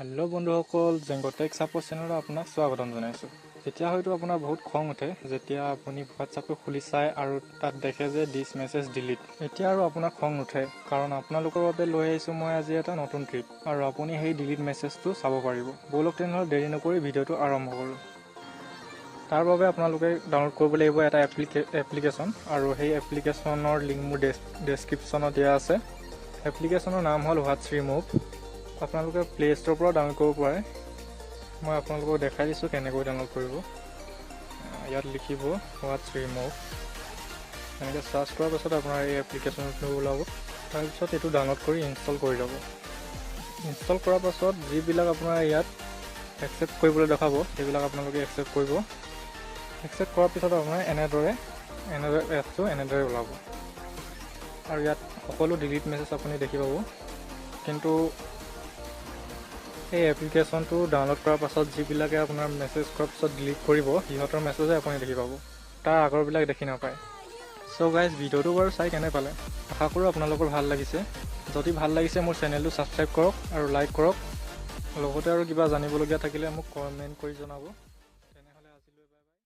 Hello' বন্ধুসকল, জেংগটেক support চেনেলত আপোনাক স্বাগতম জনাইছোঁ। এতিয়া হয়তো আপোনাৰ বহুত খং উঠে যেতিয়া আপুনি হোৱাটছআপটো খুলি চায় আৰু তাত দেখে যে দিছ মেছেজ ডিলিট। এতিয়া আৰু আপোনাৰ খং নুঠে, কাৰণ আপোনালোকৰ বাবে লৈ আহিছোঁ মই আজি এটা নতুন ট্ৰিক আৰু আপুনি সেই ডিলিট মেছেজটো চাব পাৰিব। ব'লক তেনেহ'লে দেৰি নকৰি ভিডিঅ'টো আৰম্ভ কৰোঁ। তাৰ বাবে আপোনালোকে ডাউনলোড কৰিব লাগিব এটা এপ্লিকেশ্যন, আৰু সেই এপ্লিকেশ্যনৰ লিংক মোৰ ডেছক্ৰিপশ্যনত দিয়া আছে। এপ্লিকেশ্যনৰ নাম হ'ল হোৱাটছ ৰিমুভ। আপোনালোকে প্লে ষ্ট'ৰৰ পৰা ডাউনলোড কৰিব পাৰে। মই আপোনালোকক দেখাই দিছোঁ কেনেকৈ ডাউনলোড কৰিব। ইয়াত লিখিব হোৱাটছ ৰিমুভ, এনেকৈ চাৰ্চ কৰাৰ পাছত আপোনাৰ এই এপ্লিকেশ্যনটো ওলাব। তাৰপিছত এইটো ডাউনলোড কৰি ইনষ্টল কৰি ল'ব। ইনষ্টল কৰাৰ পাছত যিবিলাক আপোনাৰ ইয়াত একচেপ্ট কৰিবলৈ দেখাব সেইবিলাক আপোনালোকে একচেপ্ট কৰিব। একচেপ্ট কৰাৰ পিছত আপোনাৰ এনেদৰে এপটো এনেদৰে ওলাব, আৰু ইয়াত সকলো ডিলিট মেছেজ আপুনি দেখি পাব। কিন্তু এই এপ্লিকেশ্যনটো ডাউনলোড কৰাৰ পাছত যিবিলাকে আপোনাৰ মেছেজ কৰাৰ পিছত ডিলিট কৰিব, সিহঁতৰ মেছেজে আপুনি দেখি পাব, তাৰ আগৰবিলাক দেখি নাপায়। চ' গাইজ, ভিডিঅ'টো বাৰু চাই কেনে পালে? আশা কৰোঁ আপোনালোকৰ ভাল লাগিছে। যদি ভাল লাগিছে মোৰ চেনেলটো ছাবস্ক্ৰাইব কৰক আৰু লাইক কৰক। লগতে আৰু কিবা জানিবলগীয়া থাকিলে মোক কমেণ্ট কৰি জনাব।